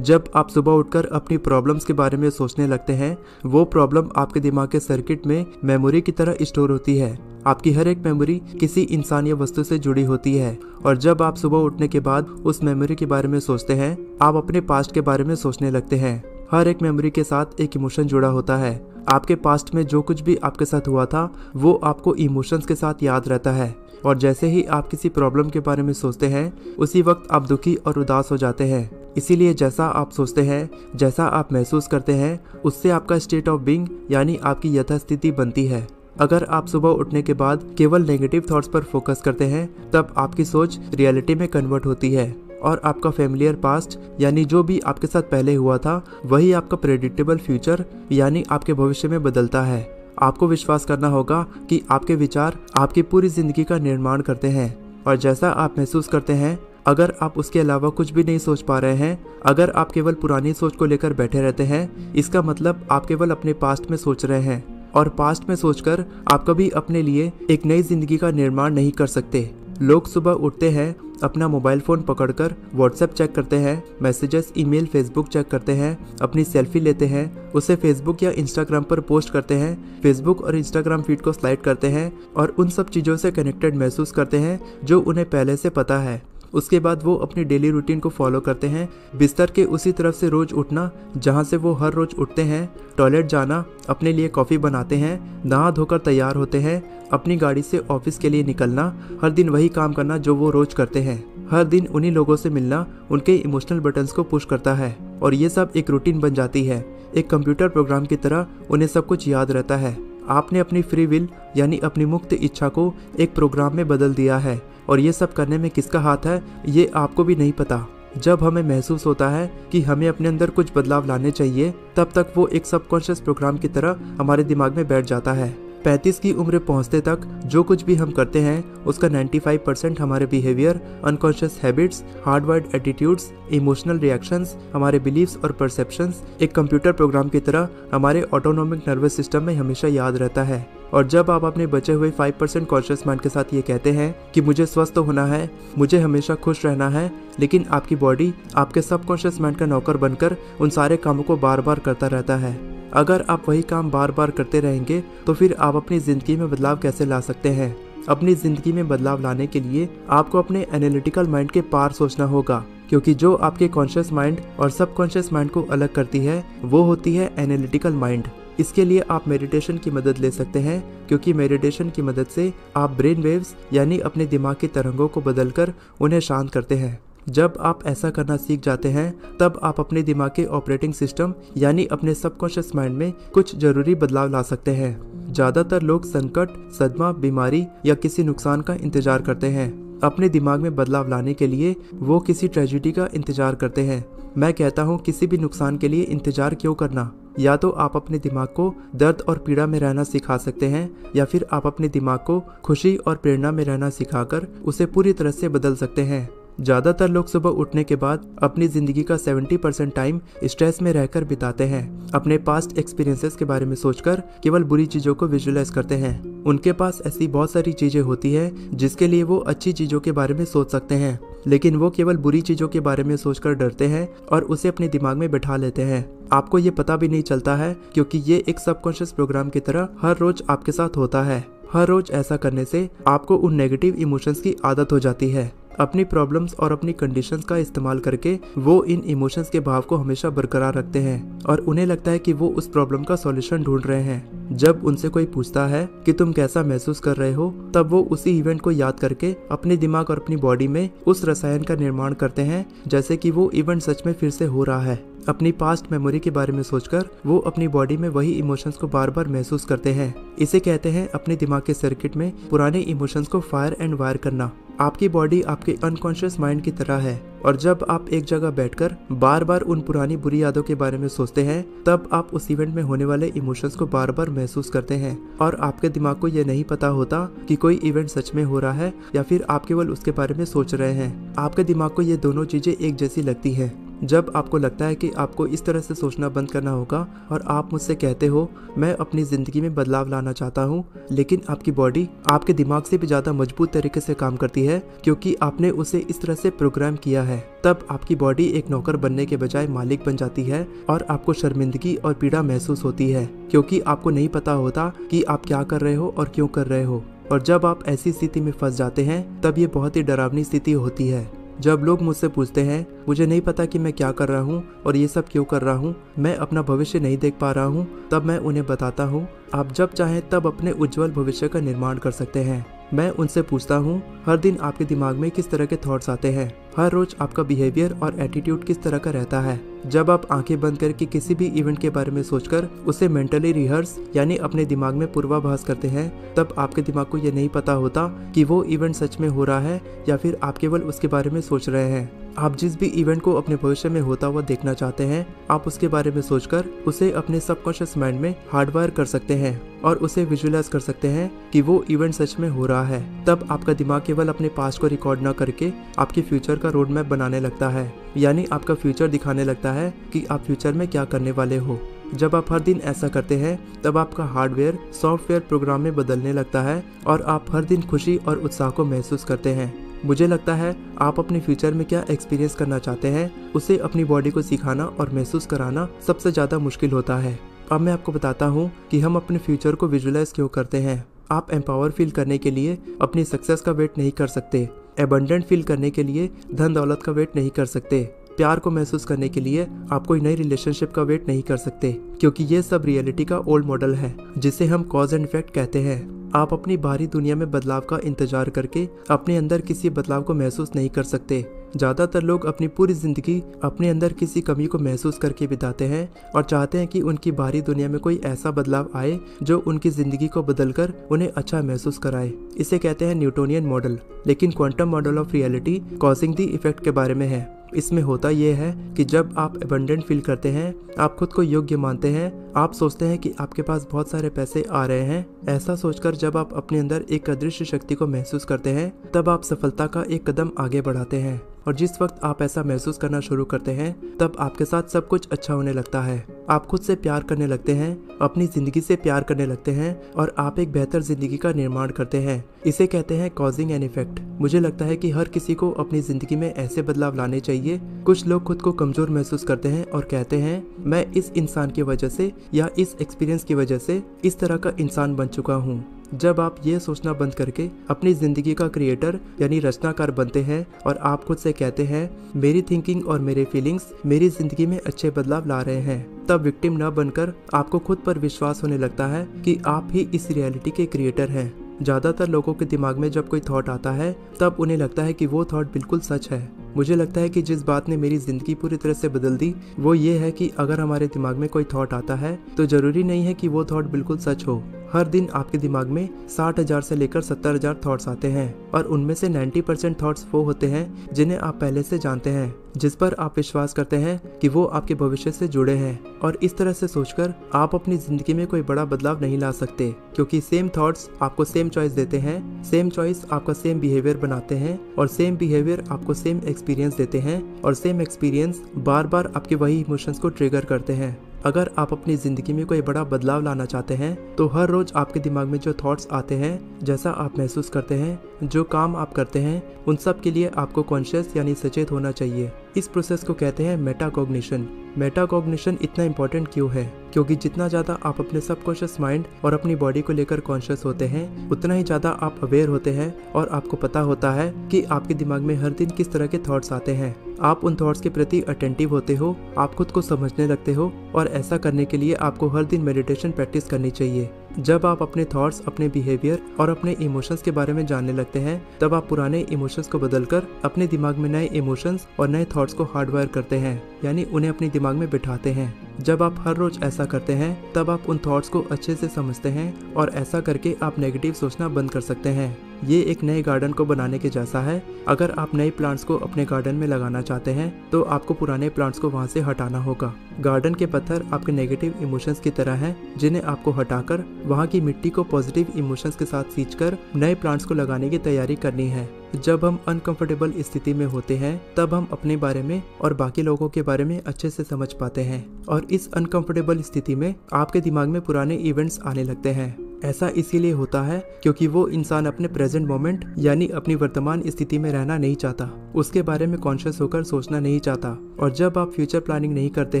जब आप सुबह उठकर अपनी प्रॉब्लम्स के बारे में सोचने लगते हैं, वो प्रॉब्लम आपके दिमाग के सर्किट में मेमोरी की तरह स्टोर होती है। आपकी हर एक मेमोरी किसी इंसान या वस्तु से जुड़ी होती है और जब आप सुबह उठने के बाद उस मेमोरी के बारे में सोचते हैं, आप अपने पास्ट के बारे में सोचने लगते हैं। हर एक मेमोरी के साथ एक इमोशन जुड़ा होता है। आपके पास्ट में जो कुछ भी आपके साथ हुआ था वो आपको इमोशंस के साथ याद रहता है और जैसे ही आप किसी प्रॉब्लम के बारे में सोचते हैं, उसी वक्त आप दुखी और उदास हो जाते हैं। इसीलिए जैसा आप सोचते हैं, जैसा आप महसूस करते हैं, उससे आपका स्टेट ऑफ बीइंग यानी आपकी यथास्थिति बनती है। अगर आप सुबह उठने के बाद केवल नेगेटिव थॉट्स पर फोकस करते हैं, तब आपकी सोच रियलिटी में कन्वर्ट होती है और आपका फैमिलियर पास्ट यानी जो भी आपके साथ पहले हुआ था वही आपका प्रेडिक्टेबल फ्यूचर यानी आपके भविष्य में बदलता है। आपको विश्वास करना होगा कि आपके विचार आपकी पूरी जिंदगी का निर्माण करते हैं और जैसा आप महसूस करते हैं, अगर आप उसके अलावा कुछ भी नहीं सोच पा रहे हैं, अगर आप केवल पुरानी सोच को लेकर बैठे रहते हैं, इसका मतलब आप केवल अपने पास्ट में सोच रहे हैं और पास्ट में सोचकर आप कभी अपने लिए एक नई जिंदगी का निर्माण नहीं कर सकते। लोग सुबह उठते हैं, अपना मोबाइल फ़ोन पकड़कर व्हाट्सएप चेक करते हैं, मैसेजेस, ईमेल, फेसबुक चेक करते हैं, अपनी सेल्फी लेते हैं, उसे फेसबुक या इंस्टाग्राम पर पोस्ट करते हैं, फेसबुक और इंस्टाग्राम फीड को स्लाइड करते हैं और उन सब चीज़ों से कनेक्टेड महसूस करते हैं जो उन्हें पहले से पता है। उसके बाद वो अपनी डेली रूटीन को फॉलो करते हैं, बिस्तर के उसी तरफ से रोज उठना जहाँ से वो हर रोज उठते हैं, टॉयलेट जाना, अपने लिए कॉफ़ी बनाते हैं, नहा धोकर तैयार होते हैं, अपनी गाड़ी से ऑफिस के लिए निकलना, हर दिन वही काम करना जो वो रोज करते हैं, हर दिन उन्हीं लोगों से मिलना उनके इमोशनल बटन्स को पुश करता है और ये सब एक रूटीन बन जाती है। एक कंप्यूटर प्रोग्राम की तरह उन्हें सब कुछ याद रहता है। आपने अपनी फ्री विल यानी अपनी मुक्त इच्छा को एक प्रोग्राम में बदल दिया है और ये सब करने में किसका हाथ है ये आपको भी नहीं पता। जब हमें महसूस होता है कि हमें अपने अंदर कुछ बदलाव लाने चाहिए, तब तक वो एक सबकॉन्शियस प्रोग्राम की तरह हमारे दिमाग में बैठ जाता है। 35 की उम्र पहुंचते तक जो कुछ भी हम करते हैं उसका 95% हमारे behaviour, unconscious habits, hardwired attitudes, emotional reactions, हमारे बिलीव्स और परसेप्शंस एक कंप्यूटर प्रोग्राम की तरह हमारे ऑटोनॉमिक नर्वस सिस्टम में हमेशा याद रहता है। और जब आप अपने बचे हुए 5% कॉन्शियस माइंड के साथ ये कहते हैं कि मुझे स्वस्थ होना है, मुझे हमेशा खुश रहना है, लेकिन आपकी बॉडी आपके सबकॉन्शियस माइंड का नौकर बनकर उन सारे कामों को बार बार करता रहता है। अगर आप वही काम बार बार करते रहेंगे तो फिर आप अपनी ज़िंदगी में बदलाव कैसे ला सकते हैं? अपनी ज़िंदगी में बदलाव लाने के लिए आपको अपने एनालिटिकल माइंड के पार सोचना होगा, क्योंकि जो आपके कॉन्शियस माइंड और सबकॉन्शियस माइंड को अलग करती है वो होती है एनालिटिकल माइंड। इसके लिए आप मेडिटेशन की मदद ले सकते हैं, क्योंकि मेडिटेशन की मदद से आप ब्रेन वेव्स यानी अपने दिमाग की तरंगों को बदलकर उन्हें शांत करते हैं। जब आप ऐसा करना सीख जाते हैं, तब आप अपने दिमाग के ऑपरेटिंग सिस्टम यानी अपने सबकॉन्शियस माइंड में कुछ जरूरी बदलाव ला सकते हैं। ज़्यादातर लोग संकट, सदमा, बीमारी या किसी नुकसान का इंतजार करते हैं। अपने दिमाग में बदलाव लाने के लिए वो किसी ट्रेजेडी का इंतजार करते हैं। मैं कहता हूँ, किसी भी नुकसान के लिए इंतजार क्यों करना? या तो आप अपने दिमाग को दर्द और पीड़ा में रहना सिखा सकते हैं, या फिर आप अपने दिमाग को खुशी और प्रेरणा में रहना सिखाकर उसे पूरी तरह से बदल सकते हैं। ज़्यादातर लोग सुबह उठने के बाद अपनी ज़िंदगी का 70% टाइम स्ट्रेस में रहकर बिताते हैं। अपने पास्ट एक्सपीरियंसेस के बारे में सोचकर केवल बुरी चीज़ों को विजुअलाइज करते हैं। उनके पास ऐसी बहुत सारी चीज़ें होती हैं जिसके लिए वो अच्छी चीज़ों के बारे में सोच सकते हैं, लेकिन वो केवल बुरी चीज़ों के बारे में सोचकर डरते हैं और उसे अपने दिमाग में बैठा लेते हैं। आपको ये पता भी नहीं चलता है, क्योंकि ये एक सबकॉन्शियस प्रोग्राम की तरह हर रोज आपके साथ होता है। हर रोज ऐसा करने से आपको उन नेगेटिव इमोशंस की आदत हो जाती है। अपनी प्रॉब्लम्स और अपनी कंडीशंस का इस्तेमाल करके वो इन इमोशंस के भाव को हमेशा बरकरार रखते हैं और उन्हें लगता है कि वो उस प्रॉब्लम का सॉल्यूशन ढूंढ रहे हैं। जब उनसे कोई पूछता है कि तुम कैसा महसूस कर रहे हो, तब वो उसी इवेंट को याद करके अपने दिमाग और अपनी बॉडी में उस रसायन का निर्माण करते हैं जैसे कि वो इवेंट सच में फिर से हो रहा है। अपनी पास्ट मेमोरी के बारे में सोचकर वो अपनी बॉडी में वही इमोशंस को बार बार महसूस करते हैं। इसे कहते हैं अपने दिमाग के सर्किट में पुराने इमोशंस को फायर एंड वायर करना। आपकी बॉडी आपके अनकॉन्शियस माइंड की तरह है और जब आप एक जगह बैठकर बार बार उन पुरानी बुरी यादों के बारे में सोचते हैं, तब आप उस इवेंट में होने वाले इमोशंस को बार बार महसूस करते हैं और आपके दिमाग को यह नहीं पता होता कि कोई इवेंट सच में हो रहा है या फिर आप केवल उसके बारे में सोच रहे हैं। आपके दिमाग को ये दोनों चीजें एक जैसी लगती हैं जब आपको लगता है कि आपको इस तरह से सोचना बंद करना होगा और आप मुझसे कहते हो मैं अपनी ज़िंदगी में बदलाव लाना चाहता हूँ, लेकिन आपकी बॉडी आपके दिमाग से भी ज़्यादा मजबूत तरीके से काम करती है क्योंकि आपने उसे इस तरह से प्रोग्राम किया है, तब आपकी बॉडी एक नौकर बनने के बजाय मालिक बन जाती है और आपको शर्मिंदगी और पीड़ा महसूस होती है क्योंकि आपको नहीं पता होता कि आप क्या कर रहे हो और क्यों कर रहे हो। और जब आप ऐसी स्थिति में फंस जाते हैं तब ये बहुत ही डरावनी स्थिति होती है। जब लोग मुझसे पूछते हैं मुझे नहीं पता कि मैं क्या कर रहा हूँ और ये सब क्यों कर रहा हूँ, मैं अपना भविष्य नहीं देख पा रहा हूँ, तब मैं उन्हें बताता हूँ आप जब चाहें तब अपने उज्जवल भविष्य का निर्माण कर सकते हैं। मैं उनसे पूछता हूँ हर दिन आपके दिमाग में किस तरह के थॉट्स आते हैं, हर रोज आपका बिहेवियर और एटीट्यूड किस तरह का रहता है। जब आप आंखें बंद करके किसी भी इवेंट के बारे में सोचकर उसे मेंटली रिहर्स यानी अपने दिमाग में पूर्वाभास करते हैं, तब आपके दिमाग को यह नहीं पता होता कि वो इवेंट सच में हो रहा है या फिर आप केवल उसके बारे में सोच रहे हैं। आप जिस भी इवेंट को अपने भविष्य में होता हुआ देखना चाहते हैं, आप उसके बारे में सोचकर उसे अपने सबकॉन्शियस माइंड में हार्डवायर कर सकते हैं और उसे विजुअलाइज कर सकते हैं कि वो इवेंट सच में हो रहा है। तब आपका दिमाग केवल अपने पास्ट को रिकॉर्ड न करके आपके फ्यूचर का रोड मैप बनाने लगता है, यानी आपका फ्यूचर दिखाने लगता है कि आप फ्यूचर में क्या करने वाले हो। जब आप हर दिन ऐसा करते हैं तब आपका हार्डवेयर सॉफ्टवेयर प्रोग्राम में बदलने लगता है और आप हर दिन खुशी और उत्साह को महसूस करते हैं। मुझे लगता है आप अपने फ्यूचर में क्या एक्सपीरियंस करना चाहते हैं उसे अपनी बॉडी को सिखाना और महसूस कराना सबसे ज़्यादा मुश्किल होता है। अब मैं आपको बताता हूँ कि हम अपने फ्यूचर को विजुअलाइज क्यों करते हैं। आप एम्पावर फील करने के लिए अपनी सक्सेस का वेट नहीं कर सकते, एबंडेंट फील करने के लिए धन दौलत का वेट नहीं कर सकते, प्यार को महसूस करने के लिए आप कोई नई रिलेशनशिप का वेट नहीं कर सकते, क्योंकि ये सब रियलिटी का ओल्ड मॉडल है जिसे हम कॉज एंड इफेक्ट कहते हैं। आप अपनी बाहरी दुनिया में बदलाव का इंतजार करके अपने अंदर किसी बदलाव को महसूस नहीं कर सकते। ज़्यादातर लोग अपनी पूरी जिंदगी अपने अंदर किसी कमी को महसूस करके बिताते हैं और चाहते हैं कि उनकी बाहरी दुनिया में कोई ऐसा बदलाव आए जो उनकी जिंदगी को बदलकर उन्हें अच्छा महसूस कराए। इसे कहते हैं न्यूटोनियन मॉडल। लेकिन quantum model of reality causing the effect के बारे में है। इसमें होता यह है कि जब आप एबंडेंट फील करते हैं, आप खुद को योग्य मानते हैं, आप सोचते हैं कि आपके पास बहुत सारे पैसे आ रहे हैं, ऐसा सोचकर जब आप अपने अंदर एक अदृश्य शक्ति को महसूस करते हैं, तब आप सफलता का एक कदम आगे बढ़ाते हैं। और जिस वक्त आप ऐसा महसूस करना शुरू करते हैं, तब आपके साथ सब कुछ अच्छा होने लगता है। आप खुद से प्यार करने लगते हैं, अपनी जिंदगी से प्यार करने लगते हैं और आप एक बेहतर जिंदगी का निर्माण करते हैं। इसे कहते हैं कॉजिंग एन इफेक्ट। मुझे लगता है कि हर किसी को अपनी जिंदगी में ऐसे बदलाव लाने चाहिए। कुछ लोग खुद को कमजोर महसूस करते हैं और कहते हैं मैं इस इंसान की वजह से या इस एक्सपीरियंस की वजह से इस तरह का इंसान बन चुका हूँ। जब आप ये सोचना बंद करके अपनी जिंदगी का क्रिएटर यानी रचनाकार बनते हैं और आप खुद से कहते हैं मेरी थिंकिंग और मेरे फीलिंग्स मेरी जिंदगी में अच्छे बदलाव ला रहे हैं, तब विक्टिम न बनकर आपको खुद पर विश्वास होने लगता है कि आप ही इस रियलिटी के क्रिएटर हैं। ज़्यादातर लोगों के दिमाग में जब कोई थॉट आता है तब उन्हें लगता है कि वो थॉट बिल्कुल सच है। मुझे लगता है कि जिस बात ने मेरी ज़िंदगी पूरी तरह से बदल दी वो ये है कि अगर हमारे दिमाग में कोई थॉट आता है तो ज़रूरी नहीं है कि वो थॉट बिल्कुल सच हो। हर दिन आपके दिमाग में 60,000 से लेकर 70,000 थॉट्स आते हैं और उनमें से 90% थॉट्स वो होते हैं जिन्हें आप पहले से जानते हैं, जिस पर आप विश्वास करते हैं कि वो आपके भविष्य से जुड़े हैं। और इस तरह से सोचकर आप अपनी ज़िंदगी में कोई बड़ा बदलाव नहीं ला सकते, क्योंकि सेम थॉट्स आपको सेम चॉइस देते हैं, सेम चॉइस आपका सेम बिहेवियर बनाते हैं और सेम बिहेवियर आपको सेम एक्सपीरियंस देते हैं और सेम एक्सपीरियंस बार बार आपके वही इमोशंस को ट्रिगर करते हैं। अगर आप अपनी ज़िंदगी में कोई बड़ा बदलाव लाना चाहते हैं तो हर रोज़ आपके दिमाग में जो थॉट्स आते हैं, जैसा आप महसूस करते हैं, जो काम आप करते हैं, उन सब के लिए आपको कॉन्शियस यानी सचेत होना चाहिए। इस प्रोसेस को कहते हैं मेटाकॉग्निशन। मेटाकॉग्निशन इतना इम्पोर्टेंट क्यों है? क्योंकि जितना ज़्यादा आप अपने सबकॉन्शियस माइंड और अपनी बॉडी को लेकर कॉन्शियस होते हैं, उतना ही ज़्यादा आप अवेयर होते हैं और आपको पता होता है कि आपके दिमाग में हर दिन किस तरह के थॉट्स आते हैं। आप उन थॉट्स के प्रति अटेंटिव होते हो, आप खुद को समझने लगते हो और ऐसा करने के लिए आपको हर दिन मेडिटेशन प्रैक्टिस करनी चाहिए। जब आप अपने थॉट्स, अपने बिहेवियर और अपने इमोशंस के बारे में जानने लगते हैं, तब आप पुराने इमोशंस को बदलकर अपने दिमाग में नए इमोशंस और नए थॉट्स को हार्डवायर करते हैं, यानी उन्हें अपने दिमाग में बिठाते हैं। जब आप हर रोज ऐसा करते हैं तब आप उन थॉट्स को अच्छे से समझते हैं और ऐसा करके आप नेगेटिव सोचना बंद कर सकते हैं। ये एक नए गार्डन को बनाने के जैसा है। अगर आप नए प्लांट्स को अपने गार्डन में लगाना चाहते हैं तो आपको पुराने प्लांट्स को वहाँ से हटाना होगा। गार्डन के पत्थर आपके नेगेटिव इमोशंस की तरह हैं, जिन्हें आपको हटाकर वहाँ की मिट्टी को पॉजिटिव इमोशंस के साथ सींचकर नए प्लांट्स को लगाने की तैयारी करनी है। जब हम अनकंफर्टेबल स्थिति में होते हैं तब हम अपने बारे में और बाकी लोगों के बारे में अच्छे से समझ पाते हैं, और इस अनकंफर्टेबल स्थिति में आपके दिमाग में पुराने इवेंट्स आने लगते हैं। ऐसा इसीलिए होता है क्योंकि वो इंसान अपने प्रेजेंट मोमेंट यानी अपनी वर्तमान स्थिति में रहना नहीं चाहता, उसके बारे में कॉन्शियस होकर सोचना नहीं चाहता। और जब आप फ्यूचर प्लानिंग नहीं करते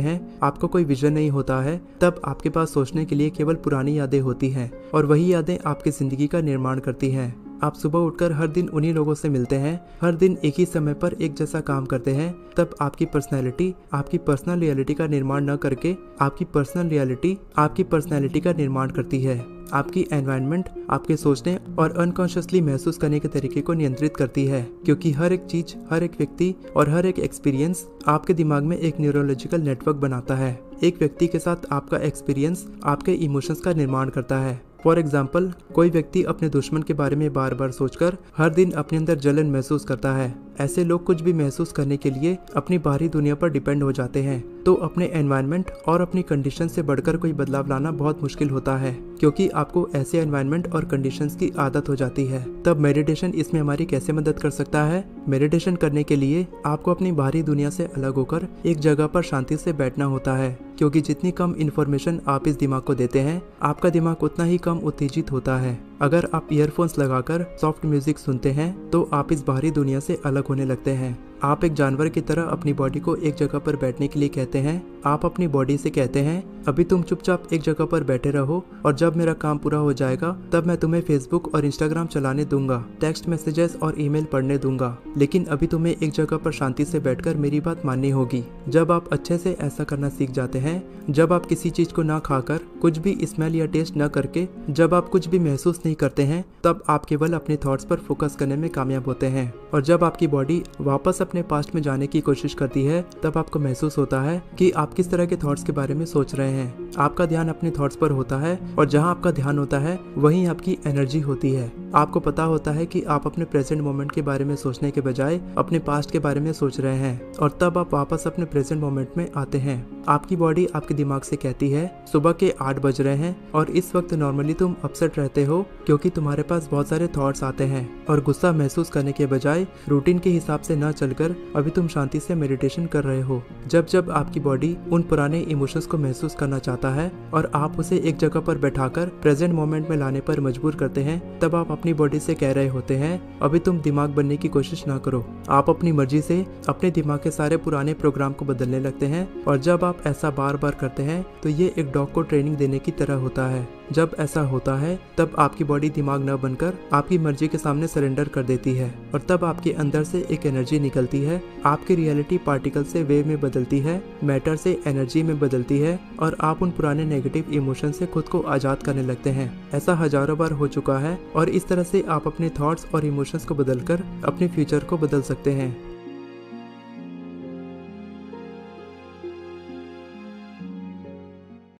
हैं, आपको कोई विजन नहीं होता है, तब आपके पास सोचने के लिए केवल पुरानी यादें होती हैं, और वही यादें आपकी जिंदगी का निर्माण करती हैं। आप सुबह उठकर हर दिन उन्हीं लोगों से मिलते हैं, हर दिन एक ही समय पर एक जैसा काम करते हैं, तब आपकी पर्सनैलिटी आपकी पर्सनल रियलिटी का निर्माण न करके आपकी पर्सनल रियलिटी आपकी पर्सनैलिटी का निर्माण करती है। आपकी एनवायरनमेंट आपके सोचने और अनकॉन्शियसली महसूस करने के तरीके को नियंत्रित करती है, क्योंकि हर एक चीज, हर एक व्यक्ति और हर एक एक्सपीरियंस आपके दिमाग में एक न्यूरोलॉजिकल नेटवर्क बनाता है। एक व्यक्ति के साथ आपका एक्सपीरियंस आपके इमोशंस का निर्माण करता है। फॉर एग्जाम्पल, कोई व्यक्ति अपने दुश्मन के बारे में बार बार सोचकर हर दिन अपने अंदर जलन महसूस करता है। ऐसे लोग कुछ भी महसूस करने के लिए अपनी बाहरी दुनिया पर डिपेंड हो जाते हैं, तो अपने एनवायरनमेंट और अपनी कंडीशन से बढ़कर कोई बदलाव लाना बहुत मुश्किल होता है, क्योंकि आपको ऐसे एनवायरनमेंट और कंडीशंस की आदत हो जाती है। तब मेडिटेशन इसमें हमारी कैसे मदद कर सकता है? मेडिटेशन करने के लिए आपको अपनी बाहरी दुनिया से अलग होकर एक जगह पर शांति से बैठना होता है, क्योंकि जितनी कम इन्फॉर्मेशन आप इस दिमाग को देते हैं, आपका दिमाग उतना ही कम उत्तेजित होता है। अगर आप ईयरफोन्स लगाकर सॉफ्ट म्यूजिक सुनते हैं तो आप इस बाहरी दुनिया से अलग होने लगते हैं। आप एक जानवर की तरह अपनी बॉडी को एक जगह पर बैठने के लिए कहते हैं। आप अपनी बॉडी से कहते हैं, अभी तुम चुपचाप एक जगह पर बैठे रहो, और जब मेरा काम पूरा हो जाएगा तब मैं तुम्हें फेसबुक और इंस्टाग्राम चलाने दूंगा, टेक्स्ट मैसेजेस और ईमेल पढ़ने दूंगा, लेकिन अभी तुम्हें एक जगह पर शांति से बैठकर मेरी बात माननी होगी। जब आप अच्छे से ऐसा करना सीख जाते हैं, जब आप किसी चीज को ना खाकर, कुछ भी स्मेल या टेस्ट न करके, जब आप कुछ भी महसूस नहीं करते हैं, तब आप केवल अपने थॉट्स पर फोकस करने में कामयाब होते हैं। और जब आपकी बॉडी वापस अपने पास्ट में जाने की कोशिश करती है, तब आपको महसूस होता है कि आप किस तरह के थॉट्स के बारे में सोच रहे हैं। आपका ध्यान अपने थॉट्स पर होता है, और जहां आपका ध्यान होता है वहीं आपकी एनर्जी होती है। आपको पता होता है कि आप अपने प्रेजेंट मोमेंट के बारे में सोचने के बजाय अपने पास्ट के बारे में सोच रहे हैं, और तब आप वापस अपने प्रेजेंट मोमेंट में आते हैं। आपकी बॉडी आपके दिमाग से कहती है, सुबह के 8 बज रहे हैं और इस वक्त नॉर्मली तुम अपसेट रहते हो क्योंकि तुम्हारे पास बहुत सारे थॉट्स आते हैं, और गुस्सा महसूस करने के बजाय रूटीन के हिसाब से न चलकर अभी तुम शांति से मेडिटेशन कर रहे हो। जब जब आपकी बॉडी उन पुराने इमोशंस को महसूस करना चाहता है और आप उसे एक जगह पर बैठाकर प्रेजेंट मोमेंट में लाने पर मजबूर करते हैं, तब आप अपनी बॉडी से कह रहे होते हैं, अभी तुम दिमाग बनने की कोशिश ना करो। आप अपनी मर्जी से अपने दिमाग के सारे पुराने प्रोग्राम को बदलने लगते हैं, और जब आप ऐसा बार बार करते हैं तो ये एक डॉग को ट्रेनिंग देने की तरह होता है। जब ऐसा होता है तब आपकी बॉडी दिमाग न बनकर आपकी मर्जी के सामने सरेंडर कर देती है, और तब आपके अंदर से एक एनर्जी निकलती है। आपकी रियलिटी पार्टिकल से वेव में बदलती है, मैटर से एनर्जी में बदलती है, और आप उन पुराने नेगेटिव इमोशन से खुद को आजाद करने लगते हैं। ऐसा हजारों बार हो चुका है, और इस तरह से आप अपने थॉट्स और इमोशंस को बदलकर अपने फ्यूचर को बदल सकते हैं।